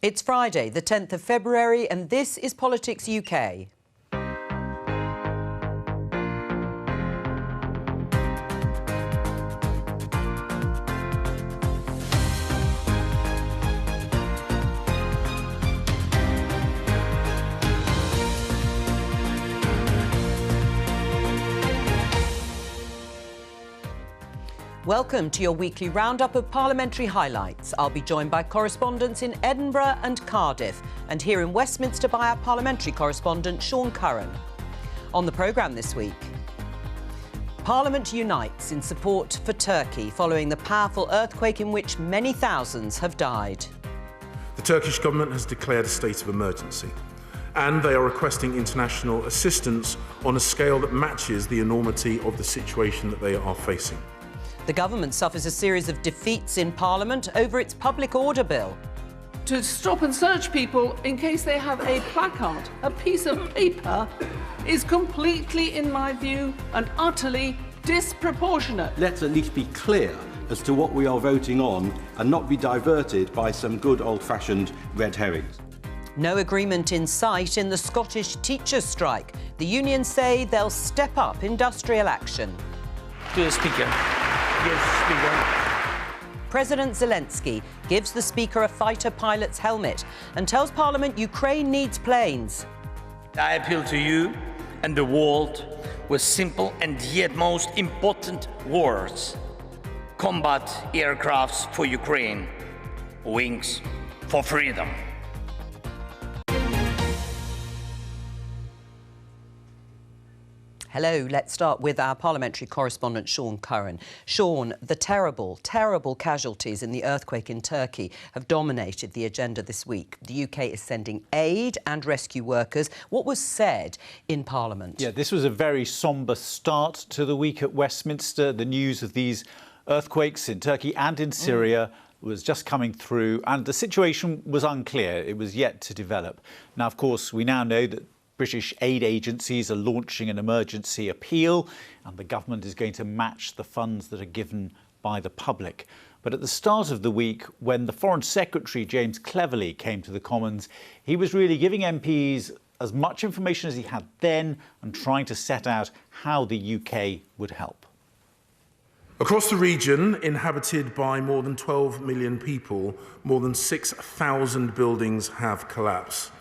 It's Friday, the 10th of February, and this is Politics UK. Welcome to your weekly roundup of parliamentary highlights. I'll be joined by correspondents in Edinburgh and Cardiff, and here in Westminster by our parliamentary correspondent Sean Curran. On the programme this week, Parliament unites in support for Turkey following the powerful earthquake in which many thousands have died. The Turkish government has declared a state of emergency, and they are requesting international assistance on a scale that matches the enormity of the situation that they are facing. The government suffers a series of defeats in Parliament over its public order bill. To stop and search people in case they have a placard, a piece of paper, is completely, in my view, and utterly disproportionate. Let's at least be clear as to what we are voting on and not be diverted by some good old-fashioned red herrings. No agreement in sight in the Scottish teachers' strike. The unions say they'll step up industrial action. To the Speaker. Yes, Speaker. President Zelensky gives the Speaker a fighter pilot's helmet and tells Parliament Ukraine needs planes. I appeal to you and the world with simple and yet most important words. Combat aircrafts for Ukraine. Wings for freedom. Hello, let's start with our parliamentary correspondent Sean Curran. Sean, the terrible casualties in the earthquake in Turkey have dominated the agenda this week. The UK is sending aid and rescue workers. What was said in Parliament? Yeah, this was a very sombre start to the week at Westminster. The news of these earthquakes in Turkey and in Syria was just coming through, and the situation was unclear. It was yet to develop. Now, of course, we now know that British aid agencies are launching an emergency appeal, and the government is going to match the funds that are given by the public. But at the start of the week, when the Foreign Secretary, James Cleverly, came to the Commons, he was really giving MPs as much information as he had then and trying to set out how the UK would help. Across the region, inhabited by more than 12 million people, more than 6,000 buildings have collapsed.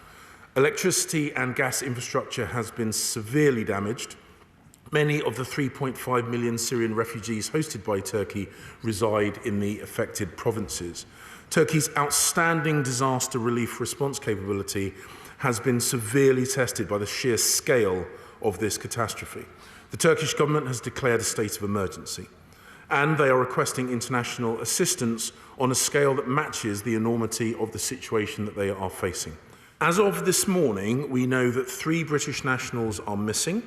Electricity and gas infrastructure has been severely damaged. Many of the 3.5 million Syrian refugees hosted by Turkey reside in the affected provinces. Turkey's outstanding disaster relief response capability has been severely tested by the sheer scale of this catastrophe. The Turkish government has declared a state of emergency, and they are requesting international assistance on a scale that matches the enormity of the situation that they are facing. As of this morning, we know that 3 British nationals are missing,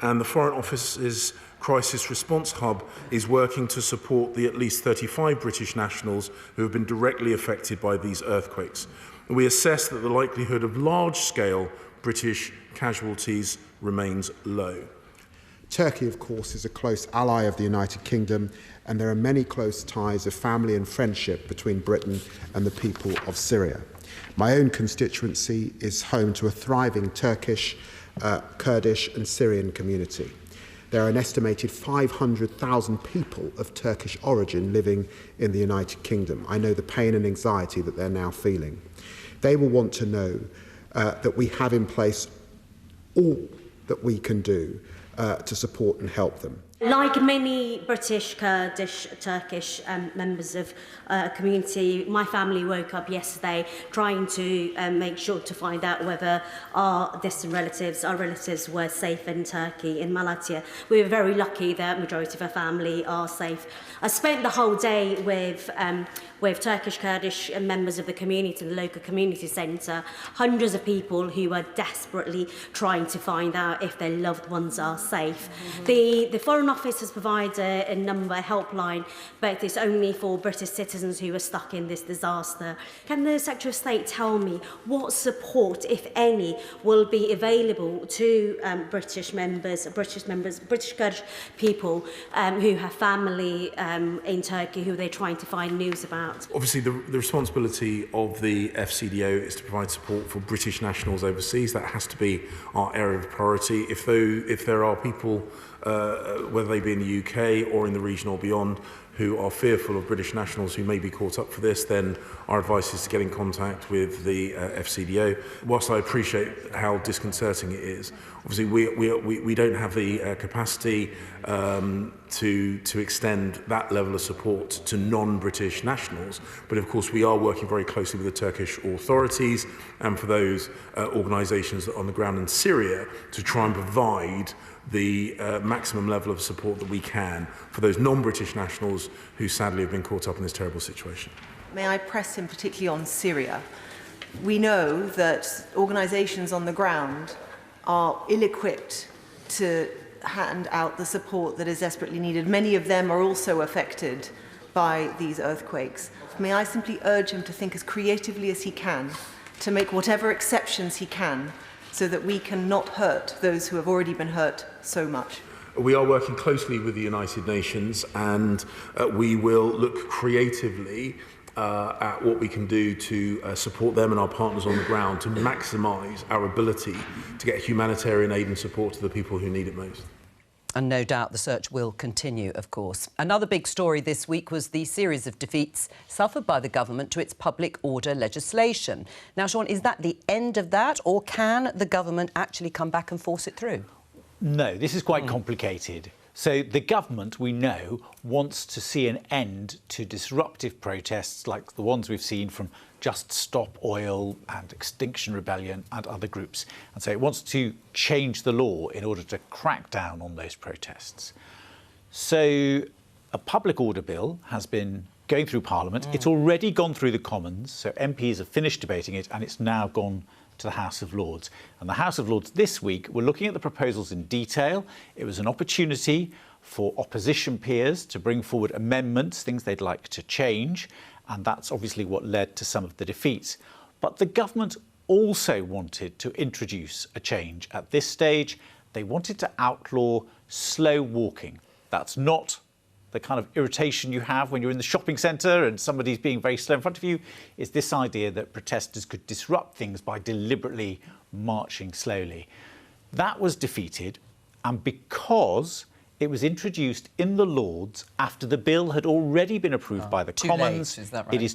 and the Foreign Office's Crisis Response Hub is working to support the at least 35 British nationals who have been directly affected by these earthquakes. And we assess that the likelihood of large-scale British casualties remains low. Turkey, of course, is a close ally of the United Kingdom, and there are many close ties of family and friendship between Britain and the people of Syria. My own constituency is home to a thriving Turkish, Kurdish and Syrian community. There are an estimated 500,000 people of Turkish origin living in the United Kingdom. I know the pain and anxiety that they're now feeling. They will want to know that we have in place all that we can do to support and help them. Like many British, Kurdish, Turkish members of community, my family woke up yesterday trying to make sure to find out whether our distant relatives, our relatives were safe in Turkey, in Malatya. We were very lucky that the majority of our family are safe. I spent the whole day with Turkish, Kurdish members of the community, the local community centre, hundreds of people who are desperately trying to find out if their loved ones are safe. The Foreign Foreign Office has provided a helpline, but it's only for British citizens who are stuck in this disaster. Can the Secretary of State tell me what support, if any, will be available to British Kurdish people who have family in Turkey who they're trying to find news about? Obviously, the responsibility of the FCDO is to provide support for British nationals overseas. That has to be our area of priority. If there are people, whether they be in the UK or in the region or beyond, who are fearful of British nationals who may be caught up for this, then our advice is to get in contact with the FCDO. Whilst I appreciate how disconcerting it is, obviously we don't have the capacity to extend that level of support to non-British nationals, but of course we are working very closely with the Turkish authorities and for those organisations on the ground in Syria to try and provide the maximum level of support that we can for those non-British nationals who sadly have been caught up in this terrible situation. May I press him particularly on Syria? We know that organisations on the ground are ill-equipped to hand out the support that is desperately needed. Many of them are also affected by these earthquakes. May I simply urge him to think as creatively as he can, to make whatever exceptions he can, so that we can not hurt those who have already been hurt so much. We are working closely with the United Nations, and we will look creatively at what we can do to support them and our partners on the ground to maximise our ability to get humanitarian aid and support to the people who need it most. And no doubt the search will continue, of course. Another big story this week was the series of defeats suffered by the government to its public order legislation. Now, Sean, is that the end of that, or can the government actually come back and force it through? No, this is quite complicated. So the government, we know, wants to see an end to disruptive protests like the ones we've seen from Just Stop Oil and Extinction Rebellion and other groups. And so it wants to change the law in order to crack down on those protests. So a public order bill has been going through Parliament. It's already gone through the Commons, so MPs have finished debating it, and it's now gone to the House of Lords. And the House of Lords this week were looking at the proposals in detail. It was an opportunity for opposition peers to bring forward amendments, things they'd like to change, and that's obviously what led to some of the defeats. But the government also wanted to introduce a change at this stage. They wanted to outlaw slow walking. That's not the kind of irritation you have when you're in the shopping centre and somebody's being very slow in front of you. Is this idea that protesters could disrupt things by deliberately marching slowly. That was defeated, and because it was introduced in the Lords after the bill had already been approved by the Commons. Late, is that right? It is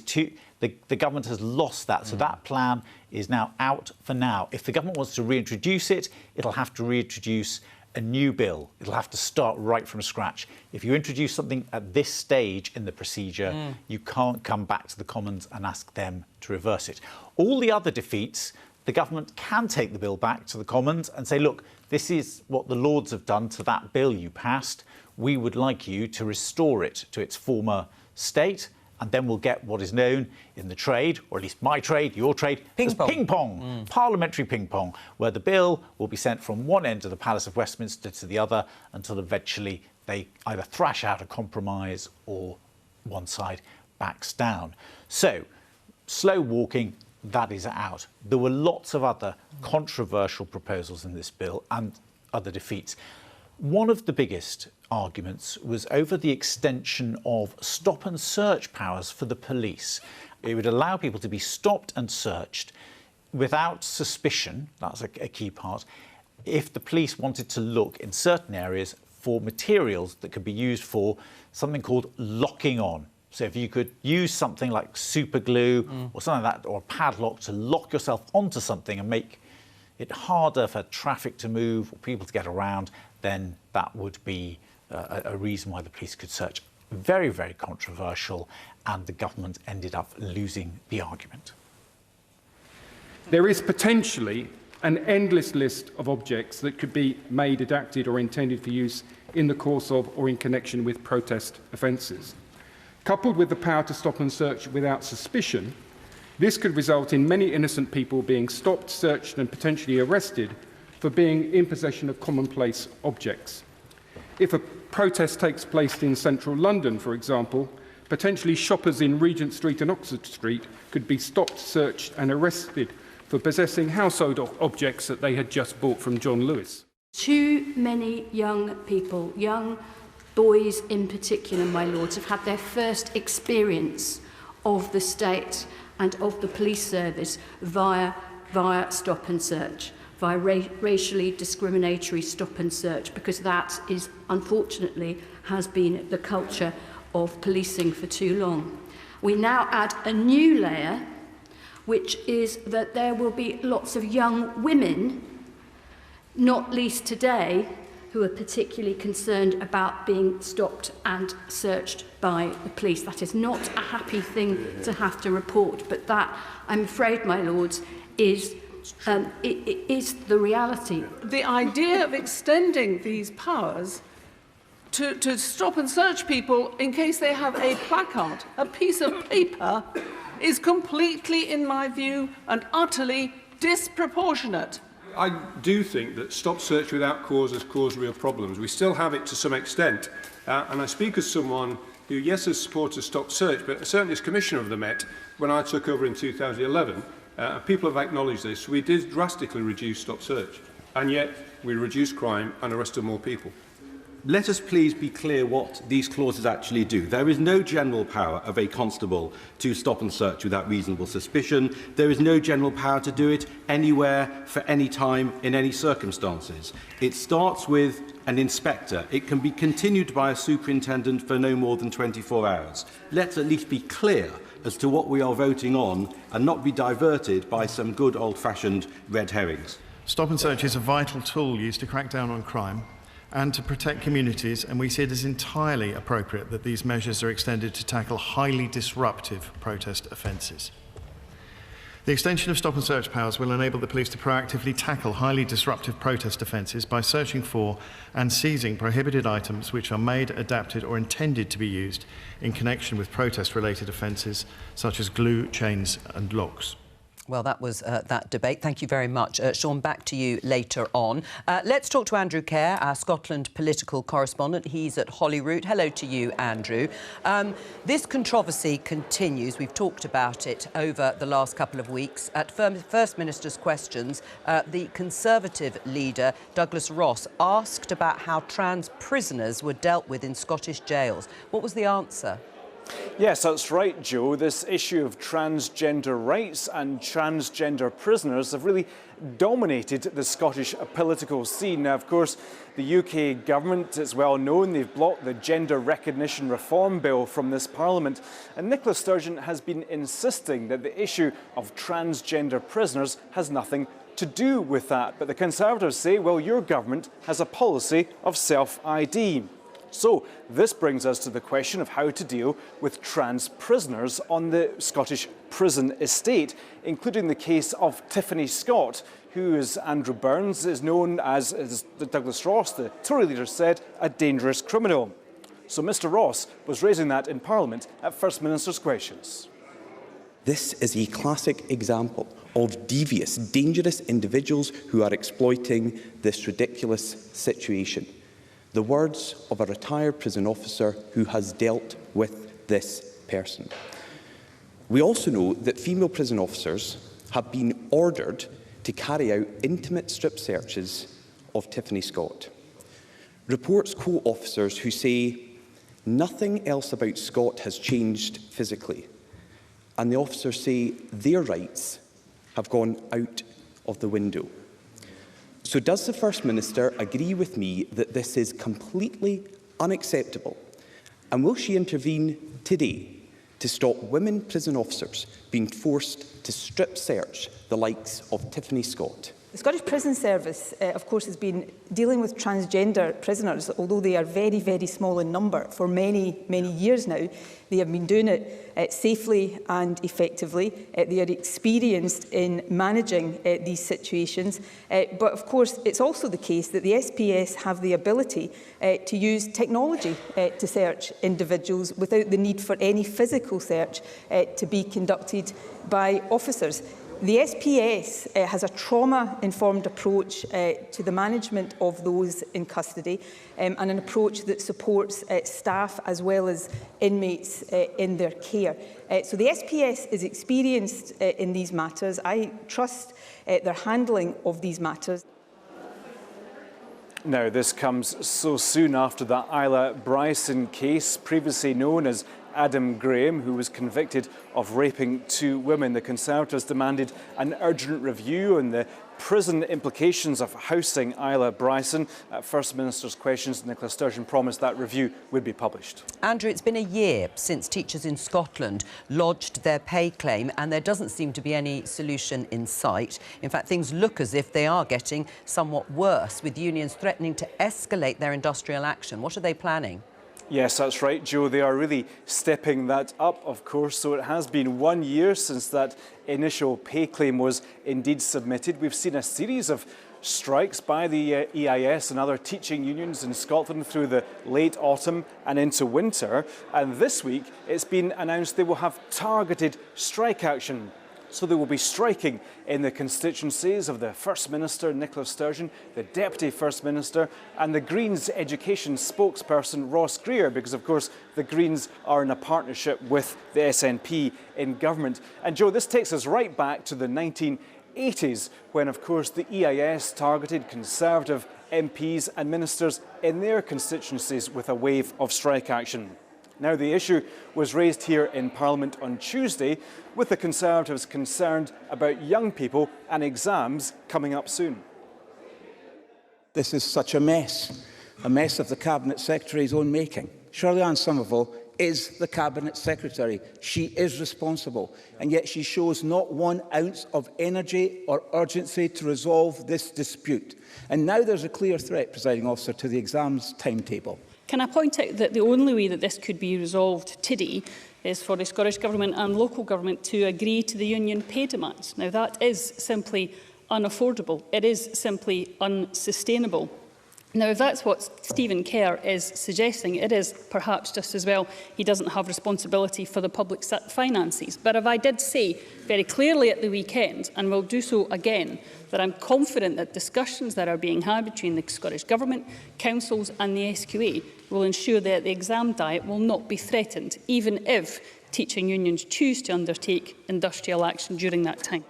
the government has lost that, so that plan is now out for now. If the government wants to reintroduce it, it'll have to reintroduce a new bill. It'll have to start right from scratch. If you introduce something at this stage in the procedure, you can't come back to the Commons and ask them to reverse it. All the other defeats, the government can take the bill back to the Commons and say, look, this is what the Lords have done to that bill you passed. We would like you to restore it to its former state, and then we'll get what is known in the trade, or at least my trade, your trade, as ping-pong, parliamentary ping-pong, where the bill will be sent from one end of the Palace of Westminster to the other until eventually they either thrash out a compromise or one side backs down. So, slow walking, that is out. There were lots of other controversial proposals in this bill and other defeats. One of the biggest arguments was over the extension of stop and search powers for the police. It would allow people to be stopped and searched without suspicion, that's a key part, if the police wanted to look in certain areas for materials that could be used for something called locking on. So if you could use something like super glue or something like that, or a padlock to lock yourself onto something and make it harder for traffic to move or people to get around, then that would be a reason why the police could search. Very, very controversial, and the government ended up losing the argument. There is potentially an endless list of objects that could be made, adapted or intended for use in the course of or in connection with protest offences. Coupled with the power to stop and search without suspicion, this could result in many innocent people being stopped, searched and potentially arrested for being in possession of commonplace objects. If a protest takes place in central London, for example, potentially shoppers in Regent Street and Oxford Street could be stopped, searched and arrested for possessing household objects that they had just bought from John Lewis. Too many young people, young boys in particular, my lords, have had their first experience of the state and of the police service via stop and search, via racially discriminatory stop and search, because that is, unfortunately, has been the culture of policing for too long. We now add a new layer, which is that there will be lots of young women, not least today, who are particularly concerned about being stopped and searched by the police. That is not a happy thing to have to report, but that, I'm afraid, my lords, is the reality. The idea of extending these powers to stop and search people in case they have a placard, a piece of paper, is completely, in my view, and utterly disproportionate. I do think that stop search without cause has caused real problems. We still have it to some extent. And I speak as someone who, yes, has supported stop search, but certainly as Commissioner of the Met, when I took over in 2011, people have acknowledged this. We did drastically reduce stop search, and yet we reduced crime and arrested more people. Let us please be clear what these clauses actually do. There is no general power of a constable to stop and search without reasonable suspicion. There is no general power to do it anywhere, for any time, in any circumstances. It starts with an inspector. It can be continued by a superintendent for no more than 24 hours. Let's at least be clear as to what we are voting on and not be diverted by some good old-fashioned red herrings. Stop and search is a vital tool used to crack down on crime and to protect communities, and we see it as entirely appropriate that these measures are extended to tackle highly disruptive protest offences. The extension of stop and search powers will enable the police to proactively tackle highly disruptive protest offences by searching for and seizing prohibited items which are made, adapted or intended to be used in connection with protest-related offences such as glue, chains and locks. Well, that was that debate. Thank you very much. Sean, back to you later on. Let's talk to Andrew Kerr, our Scotland political correspondent. He's at Holyrood. Hello to you, Andrew. This controversy continues. We've talked about it over the last couple of weeks. At First Minister's Questions, the Conservative leader, Douglas Ross, asked about how trans prisoners were dealt with in Scottish jails. What was the answer? Yes, that's right, Joe. This issue of transgender rights and transgender prisoners have really dominated the Scottish political scene. Now, of course, the UK government, it's well known, they've blocked the Gender Recognition Reform Bill from this Parliament. And Nicola Sturgeon has been insisting that the issue of transgender prisoners has nothing to do with that. But the Conservatives say, well, your government has a policy of self-ID. So this brings us to the question of how to deal with trans prisoners on the Scottish prison estate, including the case of Tiffany Scott, who, as Andrew Burns is known as Douglas Ross, the Tory leader, said, a dangerous criminal. So Mr Ross was raising that in Parliament at First Minister's Questions. This is a classic example of devious, dangerous individuals who are exploiting this ridiculous situation. The words of a retired prison officer who has dealt with this person. We also know that female prison officers have been ordered to carry out intimate strip searches of Tiffany Scott. Reports quote officers who say nothing else about Scott has changed physically, and the officers say their rights have gone out of the window. So does the First Minister agree with me that this is completely unacceptable? And will she intervene today to stop women prison officers being forced to strip search the likes of Tiffany Scott? The Scottish Prison Service, of course, has been dealing with transgender prisoners, although they are very, very small in number, for many, many years now. They have been doing it safely and effectively. They are experienced in managing these situations. But, of course, it's also the case that the SPS have the ability to use technology to search individuals without the need for any physical search to be conducted by officers. The SPS has a trauma-informed approach to the management of those in custody and an approach that supports staff as well as inmates in their care. So the SPS is experienced in these matters. I trust their handling of these matters. Now, this comes so soon after the Isla Bryson case, previously known as Adam Graham, who was convicted of raping 2 women. The Conservatives demanded an urgent review on the prison implications of housing Isla Bryson. At First Minister's Questions, Nicola Sturgeon promised that review would be published. Andrew, it's been a year since teachers in Scotland lodged their pay claim, and there doesn't seem to be any solution in sight. In fact, things look as if they are getting somewhat worse, with unions threatening to escalate their industrial action. What are they planning? Yes, that's right, Joe. They are really stepping that up, of course. So it has been 1 year since that initial pay claim was indeed submitted. We've seen a series of strikes by the EIS and other teaching unions in Scotland through the late autumn and into winter. And this week, it's been announced they will have targeted strike action. So they will be striking in the constituencies of the First Minister, Nicola Sturgeon, the Deputy First Minister and the Greens education spokesperson, Ross Greer, because, of course, the Greens are in a partnership with the SNP in government. And, Joe, this takes us right back to the 1980s when, of course, the EIS targeted Conservative MPs and ministers in their constituencies with a wave of strike action. Now, the issue was raised here in Parliament on Tuesday, with the Conservatives concerned about young people and exams coming up soon. This is such a mess of the Cabinet Secretary's own making. Shirley-Anne Somerville is the Cabinet Secretary. She is responsible, and yet she shows not 1 ounce of energy or urgency to resolve this dispute. And now there's a clear threat, Presiding Officer, to the exams timetable. Can I point out that the only way that this could be resolved today is for the Scottish Government and local government to agree to the union pay demands. Now, that is simply unaffordable. It is simply unsustainable. Now, if that's what Stephen Kerr is suggesting, it is perhaps just as well he doesn't have responsibility for the public finances. But if I did say very clearly at the weekend, and will do so again, that I'm confident that discussions that are being had between the Scottish Government, councils and the SQA will ensure that the exam diet will not be threatened, even if teaching unions choose to undertake industrial action during that time.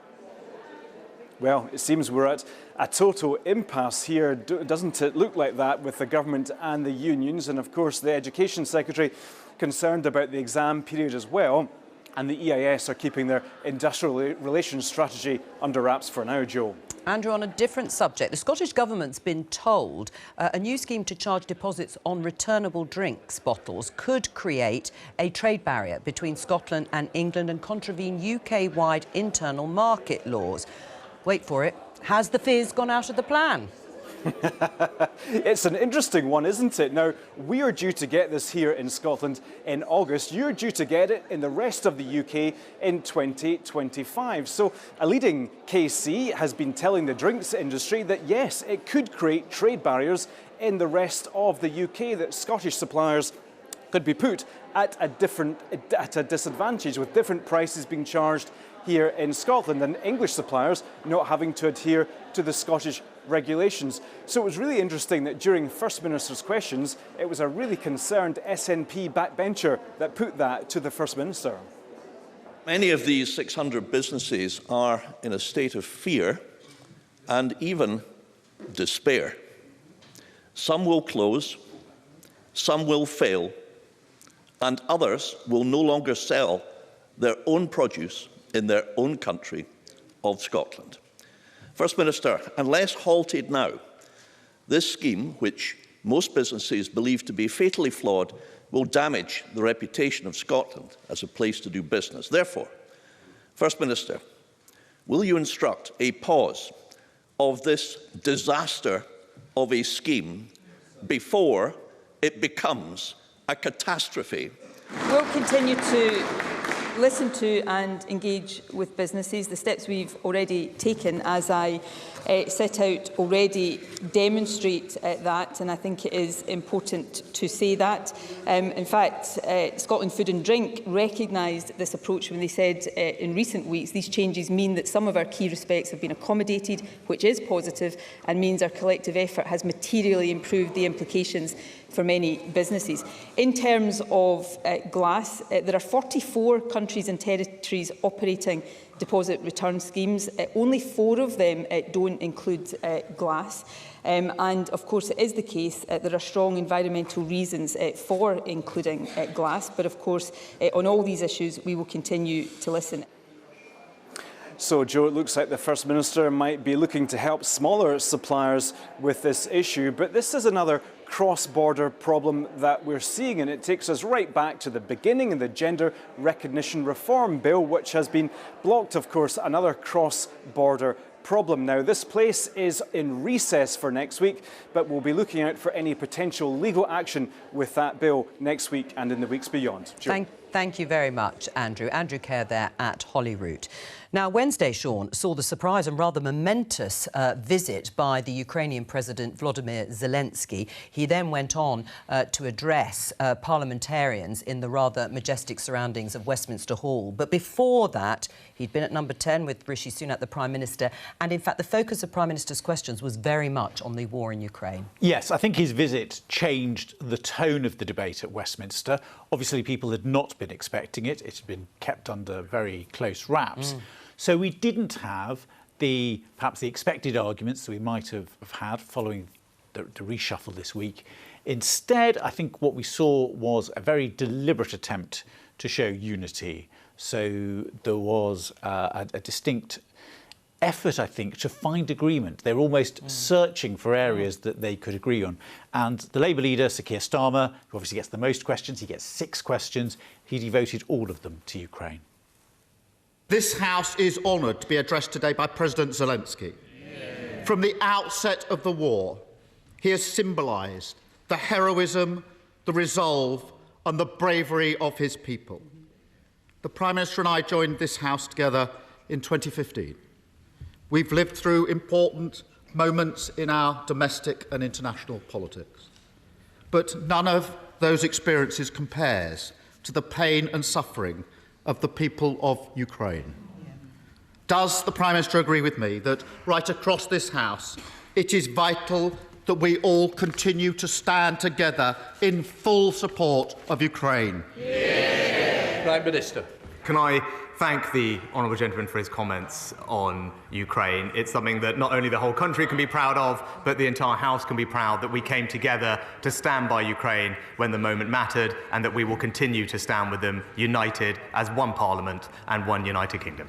Well, it seems we're at a total impasse here, doesn't it look like that, with the government and the unions, and of course the Education Secretary concerned about the exam period as well, and the EIS are keeping their industrial relations strategy under wraps for now, Joe. Andrew, on a different subject, the Scottish Government's been told a new scheme to charge deposits on returnable drinks bottles could create a trade barrier between Scotland and England and contravene UK-wide internal market laws. Wait for it. Has the fizz gone out of the plan? It's an interesting one, isn't it? Now, we are due to get this here in Scotland in August. You're due to get it in the rest of the UK in 2025. So a leading KC has been telling the drinks industry that, yes, it could create trade barriers in the rest of the UK, that Scottish suppliers could be put at a disadvantage, with different prices being charged here in Scotland and English suppliers not having to adhere to the Scottish regulations. So it was really interesting that during First Minister's Questions, it was a really concerned SNP backbencher that put that to the First Minister. Many of these 600 businesses are in a state of fear and even despair. Some will close, some will fail, and others will no longer sell their own produce in their own country of Scotland. First Minister, unless halted now, this scheme, which most businesses believe to be fatally flawed, will damage the reputation of Scotland as a place to do business. Therefore, First Minister, will you instruct a pause of this disaster of a scheme before it becomes a catastrophe? We'll continue to listen to and engage with businesses. The steps we've already taken, as I set out already, demonstrate that, and I think it is important to say that. In fact, Scotland Food and Drink recognised this approach when they said in recent weeks these changes mean that some of our key respects have been accommodated, which is positive, and means our collective effort has materially improved the implications for many businesses. In terms of glass, there are 44 countries and territories operating deposit return schemes. Only 4 of them don't include glass. And of course it is the case there are strong environmental reasons for including glass, but of course on all these issues we will continue to listen. So, Joe, it looks like the First Minister might be looking to help smaller suppliers with this issue, but this is another cross-border problem that we're seeing, and it takes us right back to the beginning of the Gender Recognition Reform Bill, which has been blocked, of course, another cross-border problem. Now, this place is in recess for next week, but we'll be looking out for any potential legal action with that bill next week and in the weeks beyond. Thank you very much, Andrew. Andrew Kerr there at Holyrood. Now, Wednesday, Sean, saw the surprise and rather momentous visit by the Ukrainian President Volodymyr Zelensky. He then went on to address parliamentarians in the rather majestic surroundings of Westminster Hall. But before that, he'd been at number 10 with Rishi Sunak, the Prime Minister. And in fact, the focus of Prime Minister's questions was very much on the war in Ukraine. Yes, I think his visit changed the tone of the debate at Westminster. Obviously, people had not been expecting it. It had been kept under very close wraps. So we didn't have perhaps the expected arguments that we might have had following the reshuffle this week. Instead, I think what we saw was a very deliberate attempt to show unity. So there was a distinct effort, I think, to find agreement. They were almost searching for areas that they could agree on. And the Labour leader, Sir Keir Starmer, who obviously gets the most questions, he gets 6 questions, he devoted all of them to Ukraine. This House is honoured to be addressed today by President Zelensky. Yeah. From the outset of the war, he has symbolised the heroism, the resolve and the bravery of his people. The Prime Minister and I joined this House together in 2015. We've lived through important moments in our domestic and international politics. But none of those experiences compares to the pain and suffering of the people of Ukraine. Does the Prime Minister agree with me that right across this House it is vital that we all continue to stand together in full support of Ukraine? Yeah. Prime Minister. Can I thank the honourable gentleman for his comments on Ukraine. It's something that not only the whole country can be proud of, but the entire House can be proud that we came together to stand by Ukraine when the moment mattered, and that we will continue to stand with them united as one Parliament and one United Kingdom.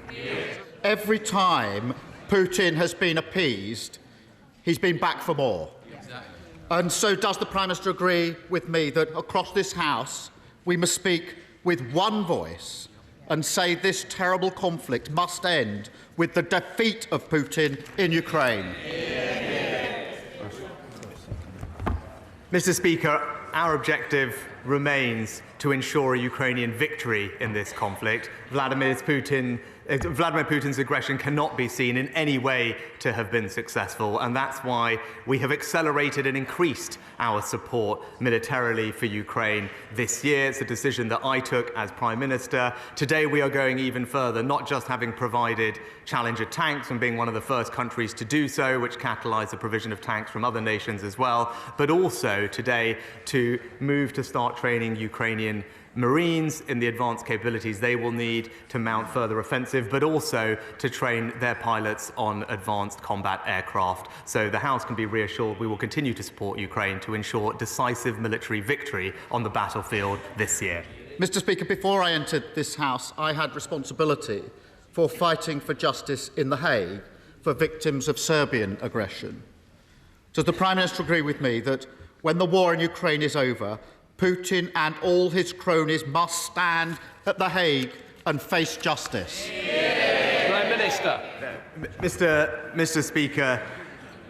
Every time Putin has been appeased, he's been back for more. And so does the Prime Minister agree with me that across this House we must speak with one voice and say this terrible conflict must end with the defeat of Putin in Ukraine? Mr. Speaker, our objective remains to ensure a Ukrainian victory in this conflict. Vladimir Putin's aggression cannot be seen in any way to have been successful, and that's why we have accelerated and increased our support militarily for Ukraine this year. It's a decision that I took as Prime Minister. Today we are going even further, not just having provided Challenger tanks and being one of the first countries to do so, which catalysed the provision of tanks from other nations as well, but also today to move to start training Ukrainian Marines in the advanced capabilities they will need to mount further offensive, but also to train their pilots on advanced combat aircraft. So the House can be reassured we will continue to support Ukraine to ensure decisive military victory on the battlefield this year. Mr. Speaker, before I entered this House, I had responsibility for fighting for justice in The Hague for victims of Serbian aggression. Does the Prime Minister agree with me that when the war in Ukraine is over, Putin and all his cronies must stand at The Hague and face justice? Prime Minister. Mr. Speaker,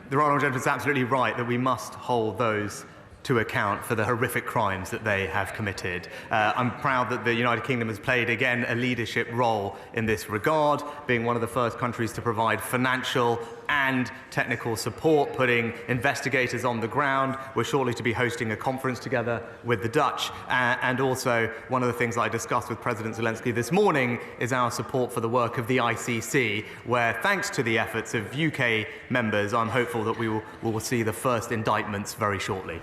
the honourable gentleman is absolutely right that we must hold those to account for the horrific crimes that they have committed. I'm proud that the United Kingdom has played, again, a leadership role in this regard, being one of the first countries to provide financial and technical support, putting investigators on the ground. We're shortly to be hosting a conference together with the Dutch. And also, one of the things that I discussed with President Zelensky this morning is our support for the work of the ICC, where, thanks to the efforts of UK members, I'm hopeful that we will see the first indictments very shortly.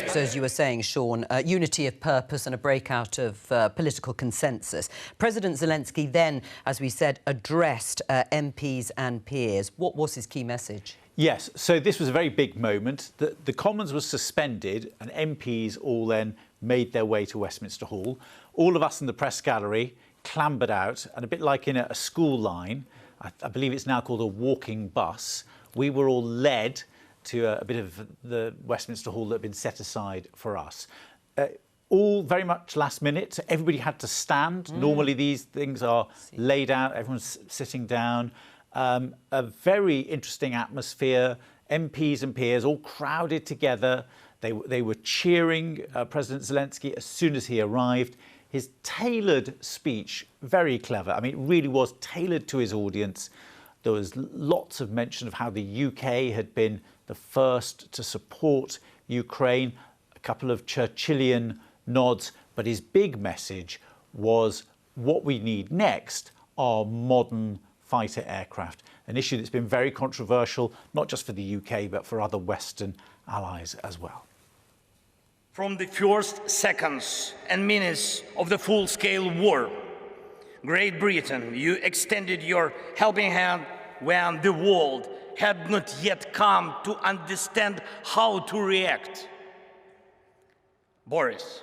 So, as you were saying, Sean, unity of purpose and a breakout of political consensus. President Zelensky then, as we said, addressed MPs and peers. What was his key message? Yes, so this was a very big moment. The Commons was suspended and MPs all then made their way to Westminster Hall. All of us in the press gallery clambered out, and a bit like in a school line, I believe it's now called a walking bus, we were all led to a bit of the Westminster Hall that had been set aside for us. All very much last minute, so everybody had to stand. Normally these things are laid out, everyone's sitting down. A very interesting atmosphere, MPs and peers all crowded together. They were cheering President Zelensky as soon as he arrived. His tailored speech, very clever. I mean, it really was tailored to his audience. There was lots of mention of how the UK had been the first to support Ukraine, a couple of Churchillian nods, but his big message was what we need next are modern fighter aircraft, an issue that's been very controversial, not just for the UK, but for other Western allies as well. From the first seconds and minutes of the full-scale war, Great Britain, you extended your helping hand when the world had not yet come to understand how to react. Boris,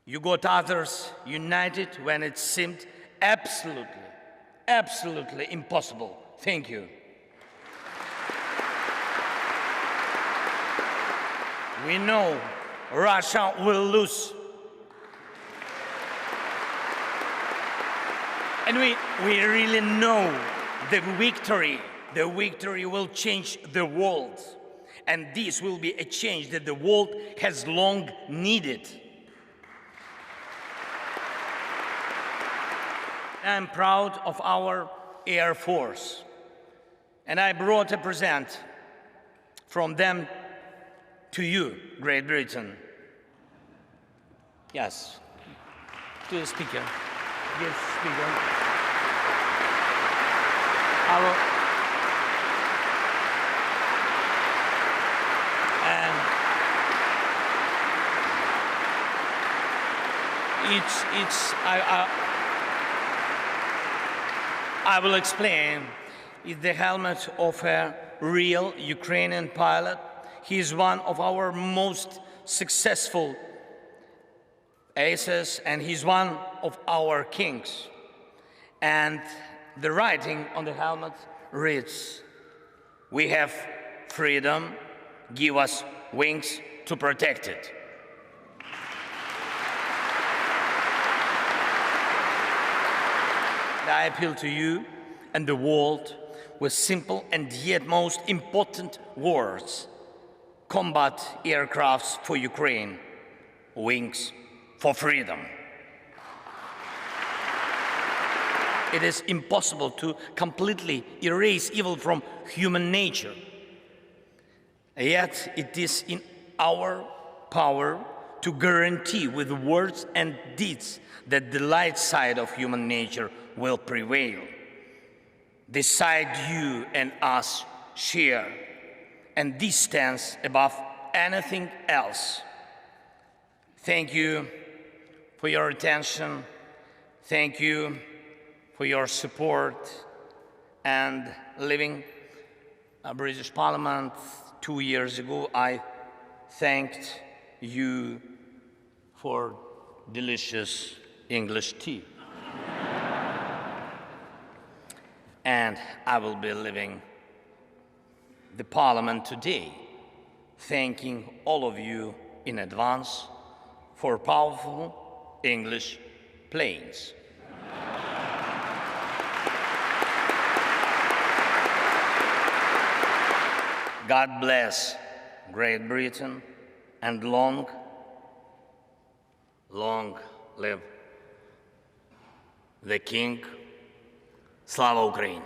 you got others united when it seemed absolutely impossible. Thank you. We know Russia will lose. And we really know the victory will change the world. And this will be a change that the world has long needed. I'm proud of our Air Force. And I brought a present from them to you, Great Britain. Yes, to the Speaker. Yes, Speaker. I will explain. It's the helmet of a real Ukrainian pilot. He is one of our most successful aces, and he's one of our kings. And the writing on the helmet reads, "We have freedom, give us wings to protect it." I appeal to you and the world with simple and yet most important words. Combat aircrafts for Ukraine, wings for freedom. It is impossible to completely erase evil from human nature. Yet it is in our power to guarantee with words and deeds that the light side of human nature will prevail. The side you and us share, and this stands above anything else. Thank you for your attention. Thank you for your support. And leaving a British Parliament 2 years ago, I thanked you for delicious English tea. And I will be leaving the Parliament today, thanking all of you in advance for powerful English planes. God bless Great Britain, and long live the King. Slava Ukraini!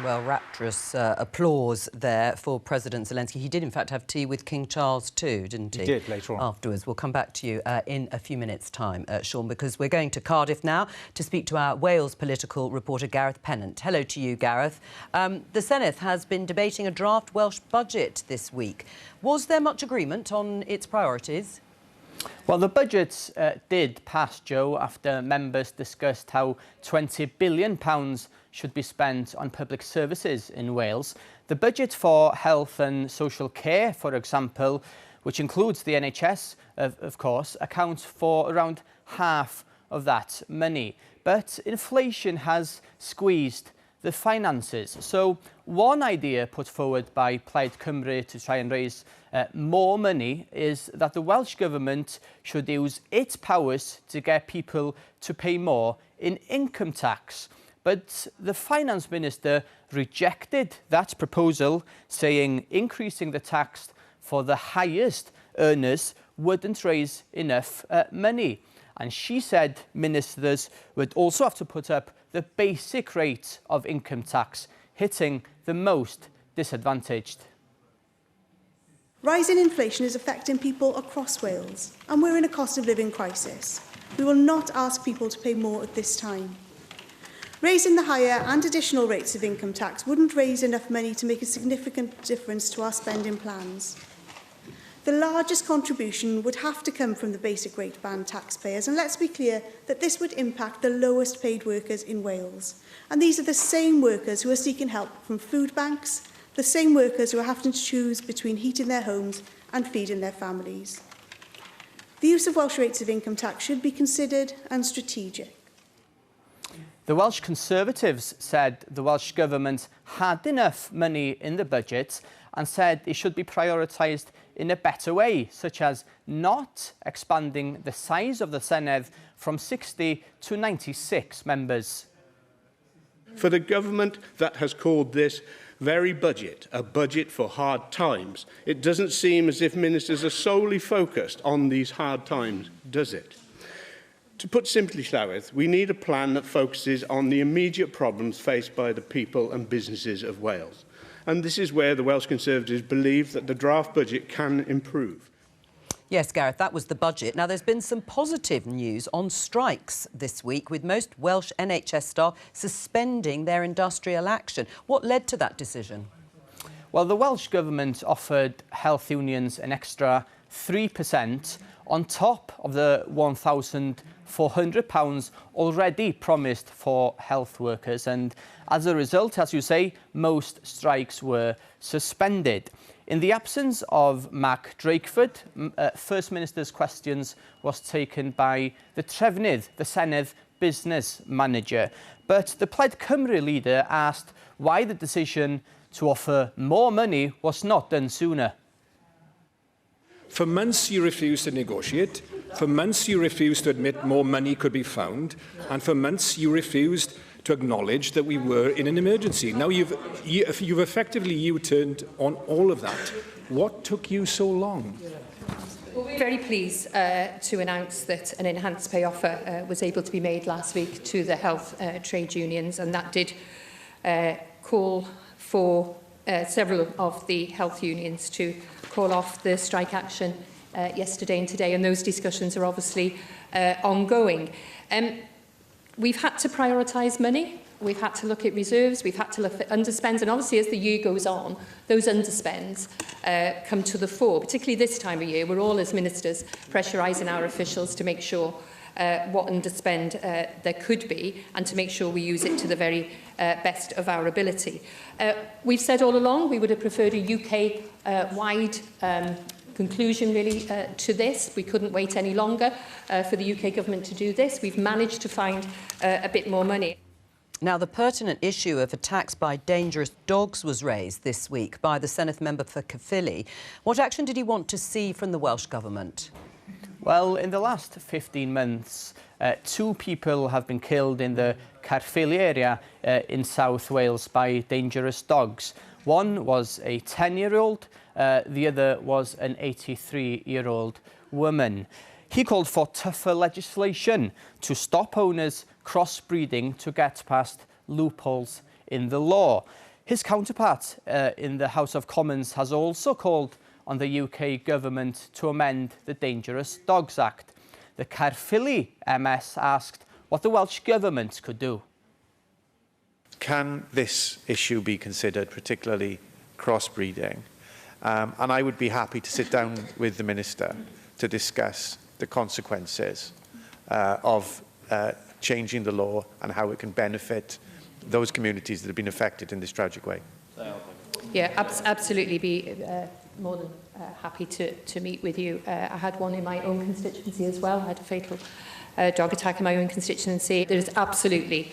Well, rapturous applause there for President Zelensky. He did, in fact, have tea with King Charles too, didn't he? He did, later on. Afterwards. We'll come back to you in a few minutes' time, Sean, because we're going to Cardiff now to speak to our Wales political reporter, Gareth Pennant. Hello to you, Gareth. The Senedd has been debating a draft Welsh budget this week. Was there much agreement on its priorities? Well, the budget did pass, Joe, after members discussed how £20 billion should be spent on public services in Wales. The budget for health and social care, for example, which includes the NHS, of course, accounts for around half of that money. But inflation has squeezed the finances. So one idea put forward by Plaid Cymru to try and raise more money is that the Welsh Government should use its powers to get people to pay more in income tax. But the Finance Minister rejected that proposal, saying increasing the tax for the highest earners wouldn't raise enough money. And she said ministers would also have to put up the basic rate of income tax, hitting the most disadvantaged. Rising inflation is affecting people across Wales, and we're in a cost of living crisis. We will not ask people to pay more at this time. Raising the higher and additional rates of income tax wouldn't raise enough money to make a significant difference to our spending plans. The largest contribution would have to come from the basic rate band taxpayers, and let's be clear that this would impact the lowest paid workers in Wales. And these are the same workers who are seeking help from food banks, the same workers who are having to choose between heating their homes and feeding their families. The use of Welsh rates of income tax should be considered and strategic. The Welsh Conservatives said the Welsh Government had enough money in the budget and said it should be prioritised in a better way, such as not expanding the size of the Senedd from 60 to 96 members. For the government that has called this very budget a budget for hard times, it doesn't seem as if ministers are solely focused on these hard times, does it? To put simply, Llywelyn, we need a plan that focuses on the immediate problems faced by the people and businesses of Wales. And this is where the Welsh Conservatives believe that the draft budget can improve. Yes, Gareth, that was the budget. Now, there's been some positive news on strikes this week, with most Welsh NHS staff suspending their industrial action. What led to that decision? Well, the Welsh Government offered health unions an extra 3% on top of the £1,400 already promised for health workers. And as a result, as you say, most strikes were suspended. In the absence of Mac Drakeford, First Minister's questions was taken by the Trefnydd, the Senedd business manager. But the Plaid Cymru leader asked why the decision to offer more money was not done sooner. For months you refused to negotiate, for months you refused to admit more money could be found, and for months you refused to acknowledge that we were in an emergency. Now you've effectively U-turned on all of that. What took you so long? Well, we're very pleased to announce that an enhanced pay offer was able to be made last week to the health trade unions, and that did call for several of the health unions to call off the strike action yesterday and today, and those discussions are obviously ongoing. We've had to prioritise money, we've had to look at reserves, we've had to look at underspends, and obviously as the year goes on, those underspends come to the fore, particularly this time of year. We're all, as ministers, pressurising our officials to make sure what underspend there could be, and to make sure we use it to the very best of our ability. We've said all along we would have preferred a UK-wide conclusion really to this. We couldn't wait any longer for the UK government to do this. We've managed to find a bit more money. Now, the pertinent issue of attacks by dangerous dogs was raised this week by the Senedd member for Caerphilly. What action did he want to see from the Welsh Government? Well, in the last 15 months, 2 people have been killed in the Caerphilly area in South Wales by dangerous dogs. One was a 10-year-old, the other was an 83-year-old woman. He called for tougher legislation to stop owners crossbreeding to get past loopholes in the law. His counterpart in the House of Commons has also called on the UK government to amend the Dangerous Dogs Act. The Caerphilly MS asked what the Welsh government could do. Can this issue be considered, particularly crossbreeding? And I would be happy to sit down with the Minister to discuss the consequences of changing the law and how it can benefit those communities that have been affected in this tragic way. Yeah, absolutely. Be more than happy to meet with you. I had one in my own constituency as well. I had a fatal dog attack in my own constituency. There is absolutely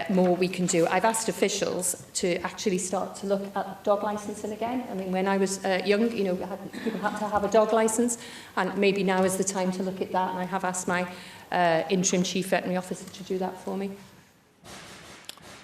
more we can do. I've asked officials to actually start to look at dog licensing again. I mean, when I was young, you know, people had to have a dog licence, and maybe now is the time to look at that. And I have asked my interim chief veterinary officer to do that for me.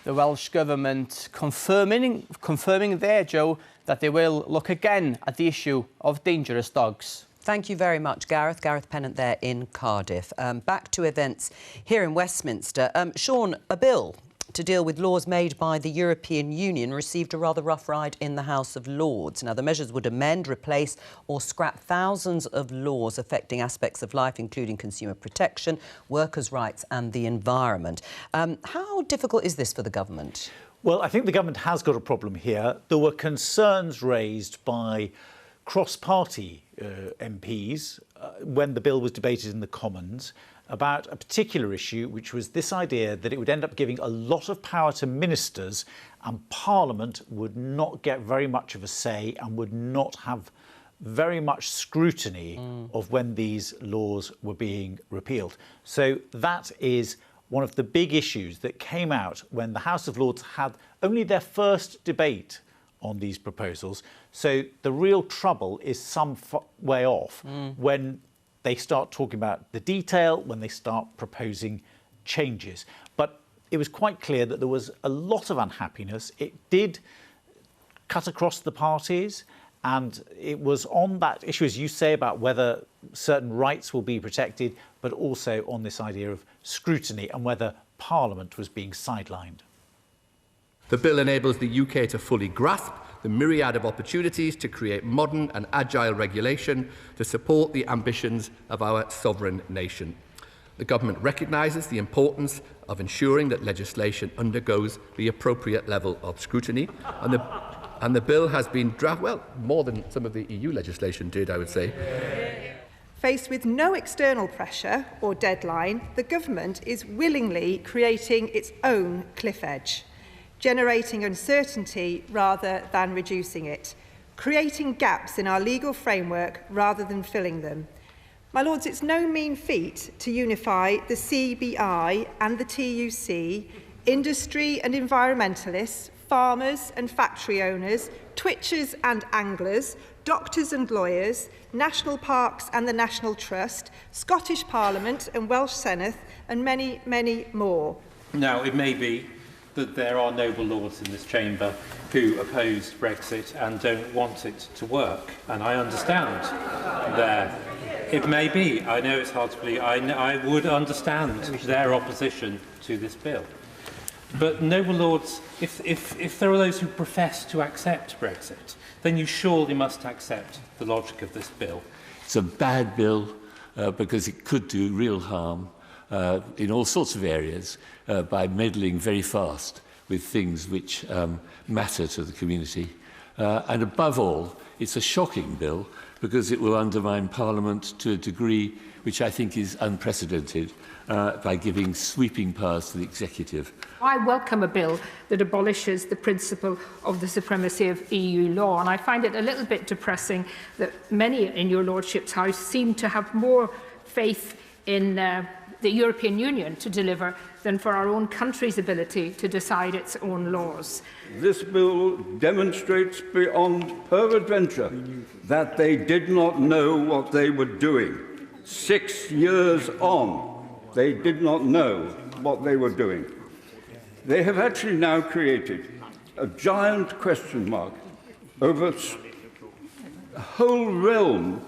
The Welsh Government confirming there, Joe, that they will look again at the issue of dangerous dogs. Thank you very much, Gareth. Gareth Pennant there in Cardiff. Back to events here in Westminster. Sean, a bill to deal with laws made by the European Union received a rather rough ride in the House of Lords. Now, the measures would amend, replace or scrap thousands of laws affecting aspects of life, including consumer protection, workers' rights and the environment. How difficult is this for the government? Well, I think the government has got a problem here. There were concerns raised by cross-party MPs when the bill was debated in the Commons about a particular issue, which was this idea that it would end up giving a lot of power to ministers and Parliament would not get very much of a say and would not have very much scrutiny of when these laws were being repealed. So that is one of the big issues that came out when the House of Lords had only their first debate on these proposals. So the real trouble is some way off when they start talking about the detail, when they start proposing changes. But it was quite clear that there was a lot of unhappiness. It did cut across the parties, and it was on that issue, as you say, about whether certain rights will be protected, but also on this idea of scrutiny and whether Parliament was being sidelined. The bill enables the UK to fully grasp the myriad of opportunities to create modern and agile regulation to support the ambitions of our sovereign nation. The government recognises the importance of ensuring that legislation undergoes the appropriate level of scrutiny, and the bill has been drafted, well, more than some of the EU legislation did, I would say. Faced with no external pressure or deadline, the government is willingly creating its own cliff edge, generating uncertainty rather than reducing it, creating gaps in our legal framework rather than filling them. My Lords, it's no mean feat to unify the CBI and the TUC, industry and environmentalists, farmers and factory owners, twitchers and anglers, doctors and lawyers, national parks and the National Trust, Scottish Parliament and Welsh Senedd, and many, many more. Now, it may be that there are noble lords in this chamber who oppose Brexit and don't want it to work, and I understand it may be. I know it's hard to believe. I would understand their opposition to this bill. But, noble lords, if there are those who profess to accept Brexit, then you surely must accept the logic of this bill. It's a bad bill because it could do real harm in all sorts of areas by meddling very fast with things which matter to the community. And above all, it's a shocking bill because it will undermine Parliament to a degree which I think is unprecedented by giving sweeping powers to the executive. I welcome a bill that abolishes the principle of the supremacy of EU law, and I find it a little bit depressing that many in your Lordship's House seem to have more faith in the European Union to deliver than for our own country's ability to decide its own laws. This bill demonstrates beyond peradventure that they did not know what they were doing. 6 years on, they did not know what they were doing. They have actually now created a giant question mark over a whole realm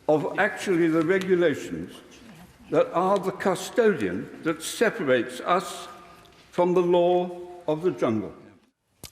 of actually the regulations that are the custodian that separates us from the law of the jungle.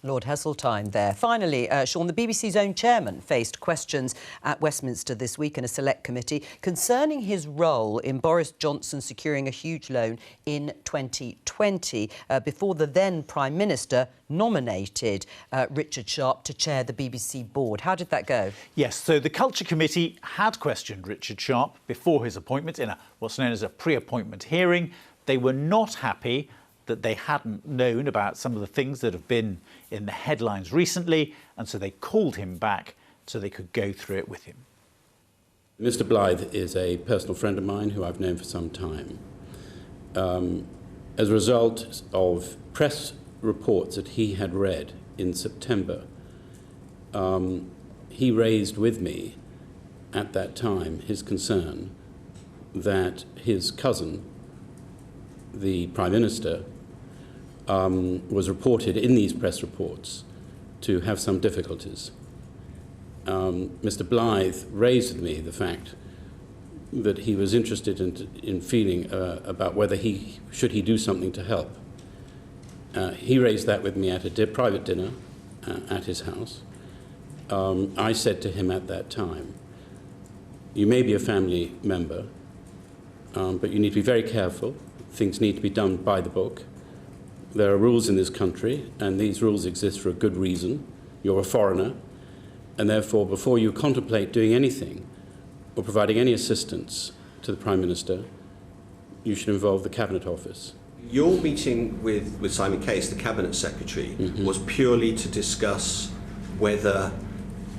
Lord Heseltine there. Finally, Sean, the BBC's own chairman faced questions at Westminster this week in a select committee concerning his role in Boris Johnson securing a huge loan in 2020 before the then Prime Minister nominated Richard Sharp to chair the BBC board. How did that go? Yes, so the Culture Committee had questioned Richard Sharp before his appointment in what's known as a pre-appointment hearing. They were not happy that they hadn't known about some of the things that have been in the headlines recently, and so they called him back so they could go through it with him. Mr. Blythe is a personal friend of mine who I've known for some time. As a result of press reports that he had read in September, he raised with me at that time his concern that his cousin, the Prime Minister, was reported in these press reports to have some difficulties. Mr. Blythe raised with me the fact that he was interested in feeling about whether he should do something to help. He raised that with me at a private dinner at his house. I said to him at that time, you may be a family member, but you need to be very careful. Things need to be done by the book. There are rules in this country, and these rules exist for a good reason. You're a foreigner, and therefore, before you contemplate doing anything or providing any assistance to the Prime Minister, you should involve the Cabinet Office. Your meeting with Simon Case, the Cabinet Secretary, was purely to discuss whether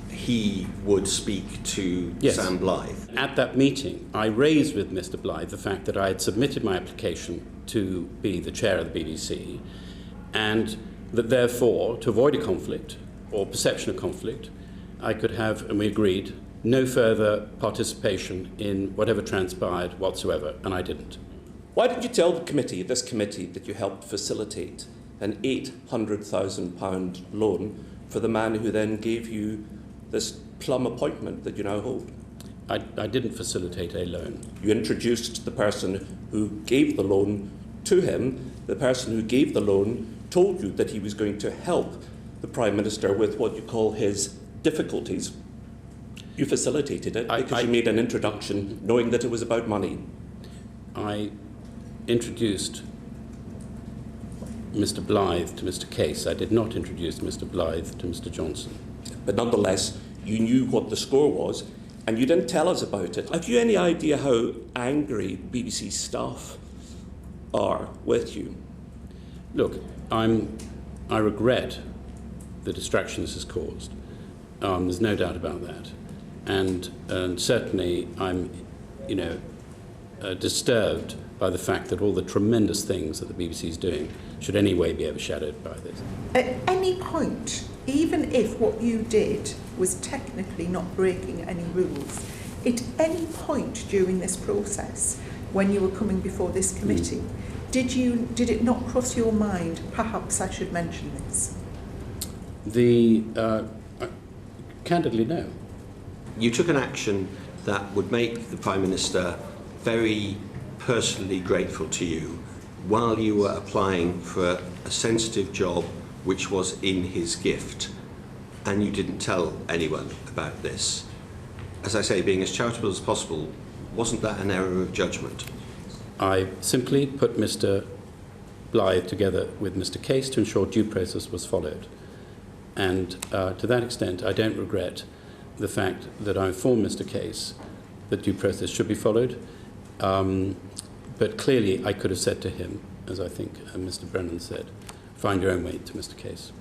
he would speak to Sam Blythe. At that meeting, I raised with Mr. Blythe the fact that I had submitted my application to be the chair of the BBC, and that therefore, to avoid a conflict or perception of conflict, I could have, and we agreed, no further participation in whatever transpired whatsoever, and I didn't. Why did you tell the committee, this committee, that you helped facilitate an £800,000 loan for the man who then gave you this plum appointment that you now hold? I didn't facilitate a loan. You introduced the person who gave the loan to him. The person who gave the loan told you that he was going to help the Prime Minister with what you call his difficulties. You facilitated it because you made an introduction knowing that it was about money. I introduced Mr. Blythe to Mr. Case. I did not introduce Mr. Blythe to Mr. Johnson. But nonetheless, you knew what the score was, and you didn't tell us about it. Have you any idea how angry BBC staff are with you? Look, I regret the distraction this has caused. There's no doubt about that. And certainly I'm, disturbed by the fact that all the tremendous things that the BBC is doing should anyway be overshadowed by this. At any point, even if what you did was technically not breaking any rules, at any point during this process, when you were coming before this committee, did it not cross your mind, perhaps I should mention this? Candidly, no. You took an action that would make the Prime Minister very personally grateful to you while you were applying for a sensitive job which was in his gift, and you didn't tell anyone about this. As I say, being as charitable as possible, wasn't that an error of judgment? I simply put Mr. Blythe together with Mr. Case to ensure due process was followed. And to that extent, I don't regret the fact that I informed Mr. Case that due process should be followed. But clearly, I could have said to him, as I think Mr. Brennan said, find your own way to Mr. Case.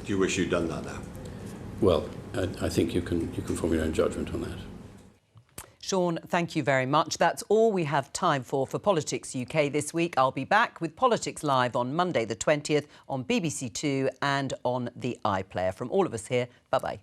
Do you wish you'd done that now? Well, I think you can form your own judgment on that. Sean, thank you very much. That's all we have time for Politics UK this week. I'll be back with Politics Live on Monday the 20th on BBC Two and on the iPlayer. From all of us here, bye-bye.